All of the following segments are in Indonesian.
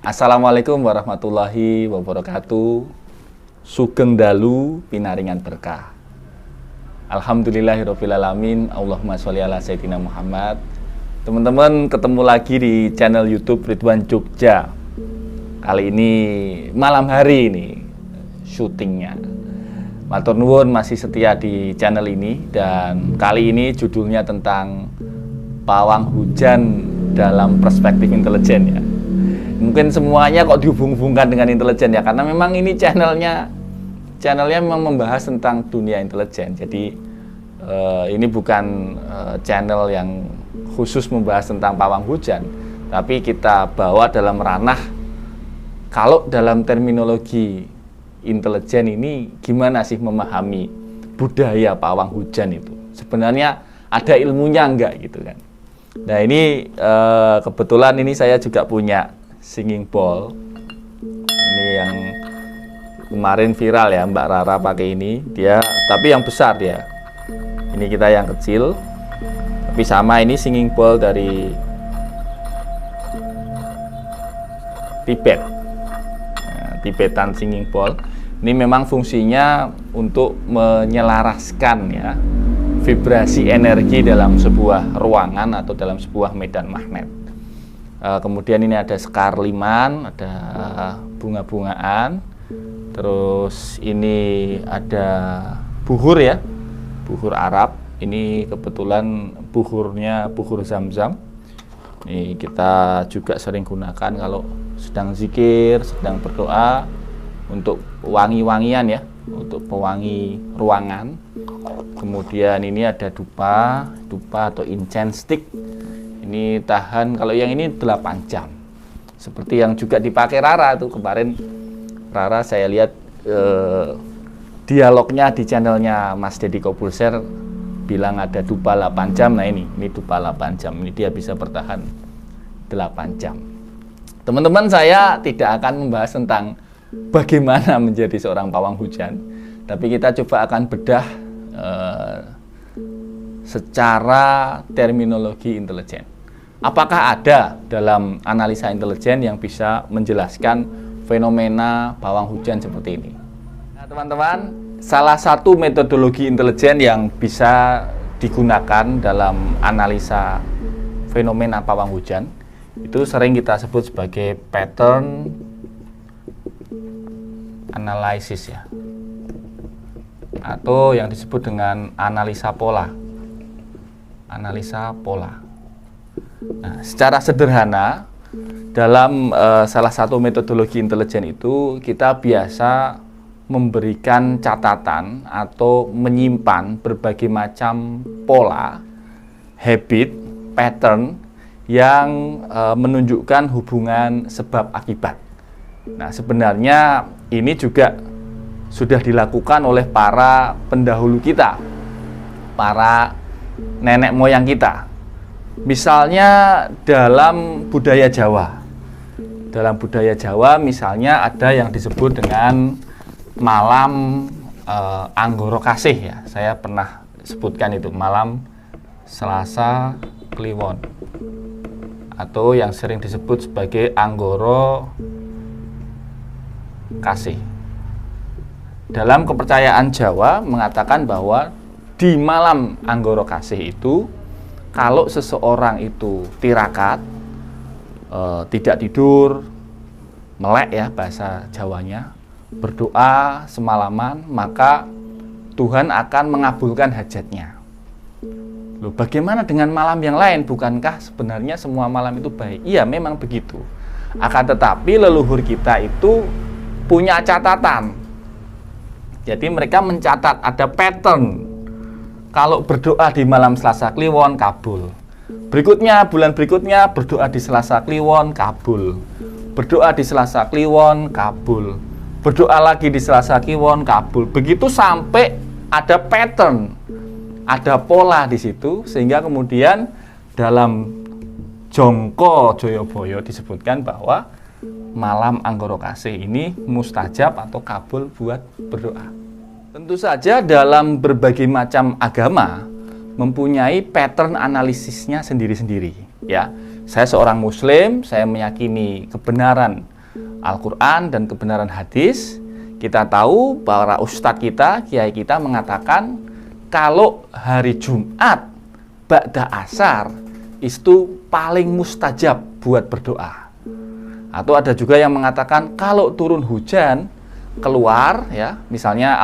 Assalamualaikum warahmatullahi wabarakatuh. Sugeng dalu pinaringan berkah. Alhamdulillahirrabbilalamin. Allahumma sholli ala sayyidina Muhammad. Teman-teman, ketemu lagi di channel YouTube Ridwan Jogja. Kali ini malam hari ini syutingnya. Matur nuwun masih setia di channel ini, dan kali ini judulnya tentang pawang hujan dalam perspektif intelijen ya. Mungkin semuanya kok dihubung-hubungkan dengan intelijen ya, karena memang ini channelnya memang membahas tentang dunia intelijen. Jadi ini bukan channel yang khusus membahas tentang pawang hujan, tapi kita bawa dalam ranah, kalau dalam terminologi intelijen ini gimana sih memahami budaya pawang hujan itu, sebenarnya ada ilmunya enggak gitu kan. Nah ini kebetulan ini saya juga punya singing bowl. Ini yang kemarin viral ya, Mbak Rara pakai ini, dia tapi yang besar dia. Ini kita yang kecil. Tapi sama, ini singing bowl dari Tibet. Nah, Tibetan singing bowl. Ini memang fungsinya untuk menyelaraskan ya vibrasi energi dalam sebuah ruangan atau dalam sebuah medan magnet. Kemudian ini ada sekar liman, ada bunga-bungaan, terus ini ada buhur ya, buhur Arab. Ini kebetulan buhurnya buhur Zam-Zam. Ini kita juga sering gunakan kalau sedang zikir, sedang berdoa, untuk wangi-wangian ya, untuk pewangi ruangan. Kemudian ini ada dupa atau incense stick. Ini tahan, kalau yang ini 8 jam. Seperti yang juga dipakai Rara tuh kemarin. Rara saya lihat dialognya di channelnya Mas Deddy Kobulser bilang ada dupa 8 jam. Nah ini dupa 8 jam. Ini dia bisa bertahan 8 jam. Teman-teman, saya tidak akan membahas tentang bagaimana menjadi seorang pawang hujan, tapi kita coba akan bedah secara terminologi intelijen. Apakah ada dalam analisa intelijen yang bisa menjelaskan fenomena pawang hujan seperti ini? Nah, teman-teman, salah satu metodologi intelijen yang bisa digunakan dalam analisa fenomena pawang hujan itu sering kita sebut sebagai pattern analysis ya, atau yang disebut dengan analisa pola. Nah, secara sederhana dalam salah satu metodologi intelijen itu kita biasa memberikan catatan atau menyimpan berbagai macam pola, habit, pattern yang menunjukkan hubungan sebab akibat. Nah, sebenarnya ini juga sudah dilakukan oleh para pendahulu kita, para nenek moyang kita. Misalnya dalam budaya Jawa. Dalam budaya Jawa misalnya ada yang disebut dengan malam Anggoro Kasih ya. Saya pernah sebutkan itu, malam Selasa Kliwon, atau yang sering disebut sebagai Anggoro Kasih. Dalam kepercayaan Jawa mengatakan bahwa di malam Anggoro Kasih itu, kalau seseorang itu tirakat, tidak tidur, melek ya bahasa Jawanya, berdoa semalaman, maka Tuhan akan mengabulkan hajatnya. Loh, bagaimana dengan malam yang lain? Bukankah sebenarnya semua malam itu baik? Iya, memang begitu. Akan tetapi leluhur kita itu punya catatan. Jadi mereka mencatat ada pattern. Kalau berdoa di malam Selasa Kliwon, kabul. Berikutnya, bulan berikutnya berdoa di Selasa Kliwon, kabul. Berdoa di Selasa Kliwon, kabul. Berdoa lagi di Selasa Kliwon, kabul. Begitu sampai ada pattern, ada pola di situ, sehingga kemudian dalam Jongko Joyoboyo disebutkan bahwa malam Anggoro Kasih ini mustajab atau kabul buat berdoa. Tentu saja dalam berbagai macam agama mempunyai pattern analisisnya sendiri-sendiri ya. Saya seorang muslim, saya meyakini kebenaran Al-Quran dan kebenaran hadis. Kita tahu para ustadz kita, kiai kita mengatakan kalau hari Jumat ba'da asar itu paling mustajab buat berdoa. Atau ada juga yang mengatakan kalau turun hujan keluar, ya, misalnya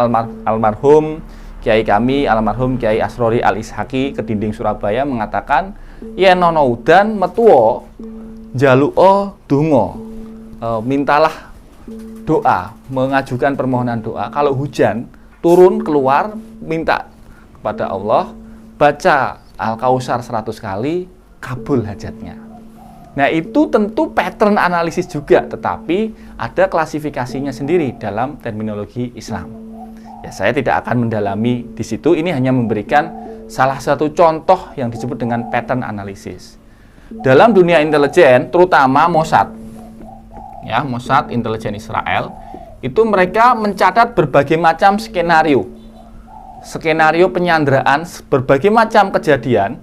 almarhum kiai kami, almarhum Kiai Asrori Al-Ishaqi Kedinding Surabaya mengatakan yen ana udan metuwo njaluka donga, mintalah doa, mengajukan permohonan doa. Kalau hujan turun keluar, minta kepada Allah, baca Al-Kausar 100 kali, kabul hajatnya. Nah, itu tentu pattern analisis juga, tetapi ada klasifikasinya sendiri dalam terminologi Islam. Ya, saya tidak akan mendalami di situ, ini hanya memberikan salah satu contoh yang disebut dengan pattern analisis. Dalam dunia intelijen, terutama Mossad, ya, Mossad intelijen Israel, itu mereka mencatat berbagai macam skenario penyanderaan, berbagai macam kejadian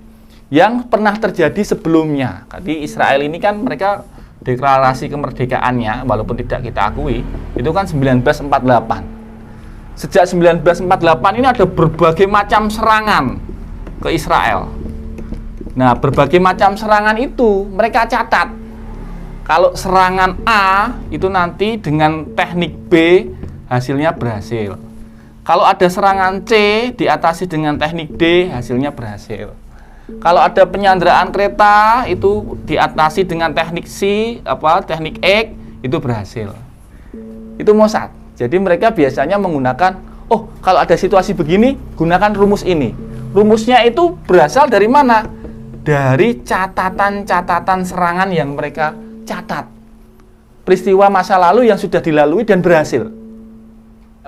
yang pernah terjadi sebelumnya. Jadi Israel ini kan mereka deklarasi kemerdekaannya, walaupun tidak kita akui, itu kan 1948. Sejak 1948 ini ada berbagai macam serangan ke Israel. Nah, berbagai macam serangan itu mereka catat. Kalau serangan A itu nanti dengan teknik B hasilnya berhasil. Kalau ada serangan C diatasi dengan teknik D hasilnya berhasil. Kalau ada penyanderaan kereta itu diatasi dengan teknik C, teknik X itu berhasil. Itu Mossad. Jadi mereka biasanya menggunakan, kalau ada situasi begini gunakan rumus ini. Rumusnya itu berasal dari mana? Dari catatan-catatan serangan yang mereka catat, peristiwa masa lalu yang sudah dilalui dan berhasil.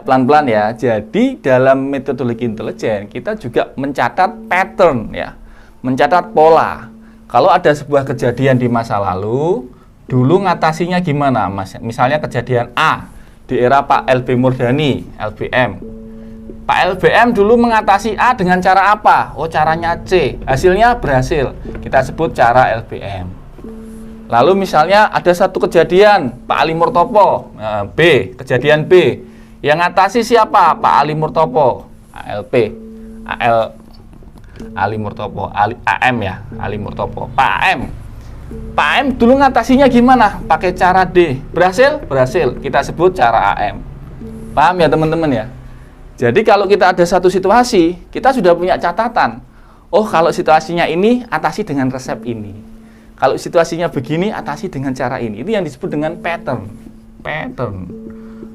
Pelan-pelan ya. Jadi dalam metodologi intelijen kita juga mencatat pattern, ya, mencatat pola. Kalau ada sebuah kejadian di masa lalu, dulu ngatasinya gimana? Misalnya kejadian A di era Pak LB Murdani, LBM. Pak LBM dulu mengatasi A dengan cara apa? Caranya C. Hasilnya berhasil. Kita sebut cara LBM. Lalu misalnya ada satu kejadian Pak Ali Murtopo, B, kejadian B. Yang ngatasi siapa? Pak Ali Murtopo, ALP, Ali Murtopo, AM ya, Ali Murtopo, Pak AM. Pak AM dulu ngatasinya gimana? Pakai cara D. Berhasil? Berhasil. Kita sebut cara AM. Paham ya teman-teman ya? Jadi kalau kita ada satu situasi, kita sudah punya catatan. Kalau situasinya ini atasi dengan resep ini. Kalau situasinya begini, atasi dengan cara ini. Itu yang disebut dengan pattern.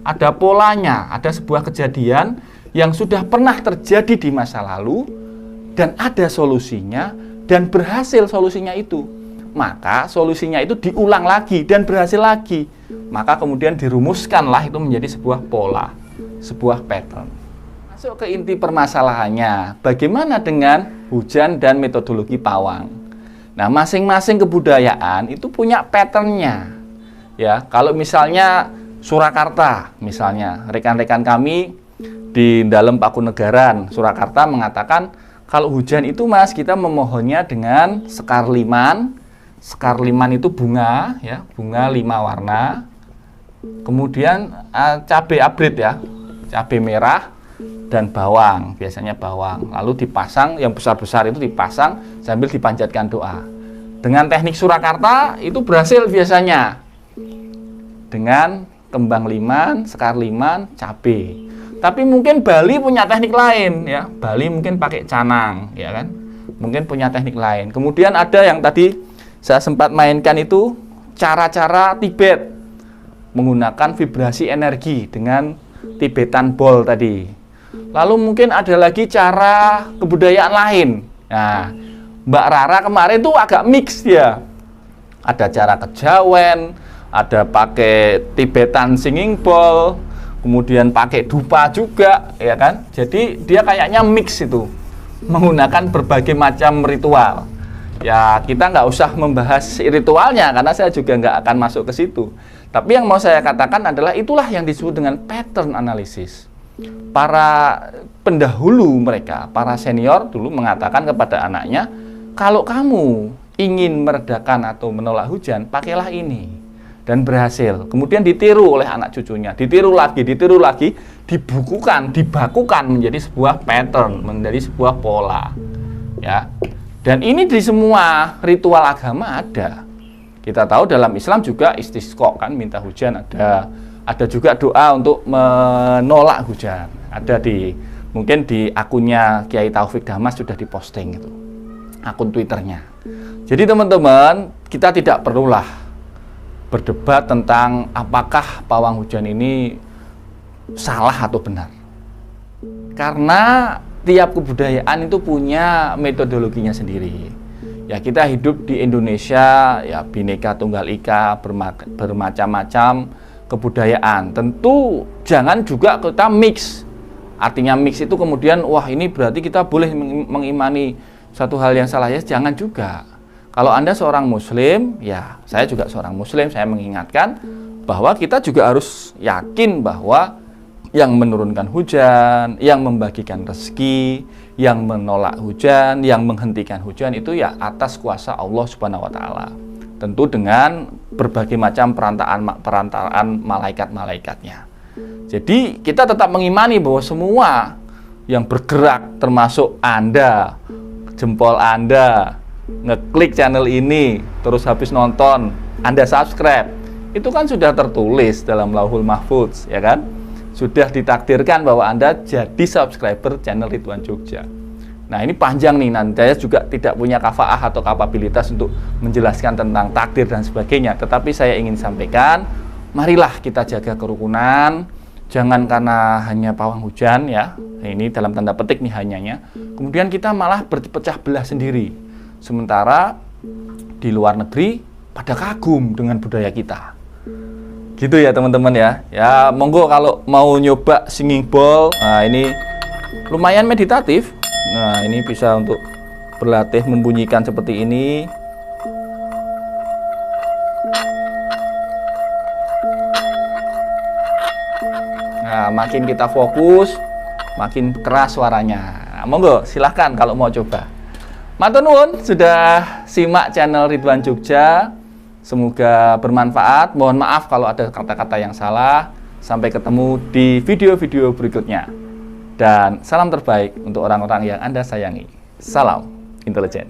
Ada polanya, ada sebuah kejadian yang sudah pernah terjadi di masa lalu, dan ada solusinya, dan berhasil solusinya itu. Maka solusinya itu diulang lagi, dan berhasil lagi. Maka kemudian dirumuskanlah itu menjadi sebuah pola, sebuah pattern. Masuk ke inti permasalahannya, bagaimana dengan hujan dan metodologi pawang? Nah, masing-masing kebudayaan itu punya patternnya. Ya, kalau misalnya Surakarta, misalnya rekan-rekan kami di dalam Pakunegaran, Surakarta mengatakan kalau hujan itu Mas, kita memohonnya dengan sekar liman. Sekar liman itu bunga, ya, bunga 5 warna. Kemudian cabai abrit ya, cabai merah dan bawang, biasanya bawang. Lalu dipasang, yang besar-besar itu dipasang sambil dipanjatkan doa. Dengan teknik Surakarta itu berhasil biasanya. Dengan kembang liman, sekar liman, cabai. Tapi mungkin Bali punya teknik lain, ya. Bali mungkin pakai canang, ya kan? Mungkin punya teknik lain. Kemudian ada yang tadi saya sempat mainkan itu cara-cara Tibet menggunakan vibrasi energi dengan Tibetan Ball tadi. Lalu mungkin ada lagi cara kebudayaan lain. Nah, Mbak Rara kemarin itu agak mix dia. Ada cara kejawen, ada pakai Tibetan Singing Bowl, kemudian pakai dupa juga, ya kan? Jadi dia kayaknya mix itu, menggunakan berbagai macam ritual. Ya, kita nggak usah membahas ritualnya karena saya juga nggak akan masuk ke situ. Tapi yang mau saya katakan adalah itulah yang disebut dengan pattern analysis. Para pendahulu mereka, para senior dulu mengatakan kepada anaknya, kalau kamu ingin meredakan atau menolak hujan, pakailah ini. Dan berhasil. Kemudian ditiru oleh anak cucunya, ditiru lagi, dibukukan, dibakukan menjadi sebuah pattern, menjadi sebuah pola. Ya. Dan ini di semua ritual agama ada. Kita tahu dalam Islam juga istisqa kan, minta hujan ada. Ada juga doa untuk menolak hujan. Ada mungkin di akunnya Kiai Taufik Damas sudah diposting itu. Akun Twitternya. Jadi teman-teman, kita tidak perlulah berdebat tentang apakah pawang hujan ini salah atau benar. Karena tiap kebudayaan itu punya metodologinya sendiri. Ya, kita hidup di Indonesia, ya Bhinneka Tunggal Ika, bermacam-macam kebudayaan. Tentu jangan juga kita mix. Artinya mix itu kemudian, wah ini berarti kita boleh mengimani satu hal yang salah, ya jangan juga. Kalau Anda seorang Muslim, ya saya juga seorang Muslim, saya mengingatkan bahwa kita juga harus yakin bahwa yang menurunkan hujan, yang membagikan rezeki, yang menolak hujan, yang menghentikan hujan itu ya atas kuasa Allah Subhanahu wa taala. Tentu dengan berbagai macam perantaraan malaikat-malaikatnya. Jadi kita tetap mengimani bahwa semua yang bergerak termasuk Anda, jempol Anda, ngeklik channel ini, terus habis nonton, Anda subscribe, itu kan sudah tertulis dalam Lauhul Mahfudz, ya kan? Sudah ditakdirkan bahwa Anda jadi subscriber channel Ridwan Jogja. Nah ini panjang nih, nanti saya juga tidak punya kafaah atau kapabilitas untuk menjelaskan tentang takdir dan sebagainya. Tetapi saya ingin sampaikan, marilah kita jaga kerukunan, jangan karena hanya pawang hujan ya, ini dalam tanda petik nih hanyanya, kemudian kita malah berpecah belah sendiri. Sementara di luar negeri pada kagum dengan budaya kita. Gitu ya teman-teman ya. Ya monggo kalau mau nyoba singing bowl. Nah ini lumayan meditatif. Nah ini bisa untuk berlatih membunyikan seperti ini. Nah makin kita fokus, makin keras suaranya. Nah, monggo silahkan kalau mau coba. Matur nuwun sudah simak channel Ridwan Jogja. Semoga bermanfaat. Mohon maaf kalau ada kata-kata yang salah. Sampai ketemu di video-video berikutnya. Dan salam terbaik untuk orang-orang yang Anda sayangi. Salam intelijen.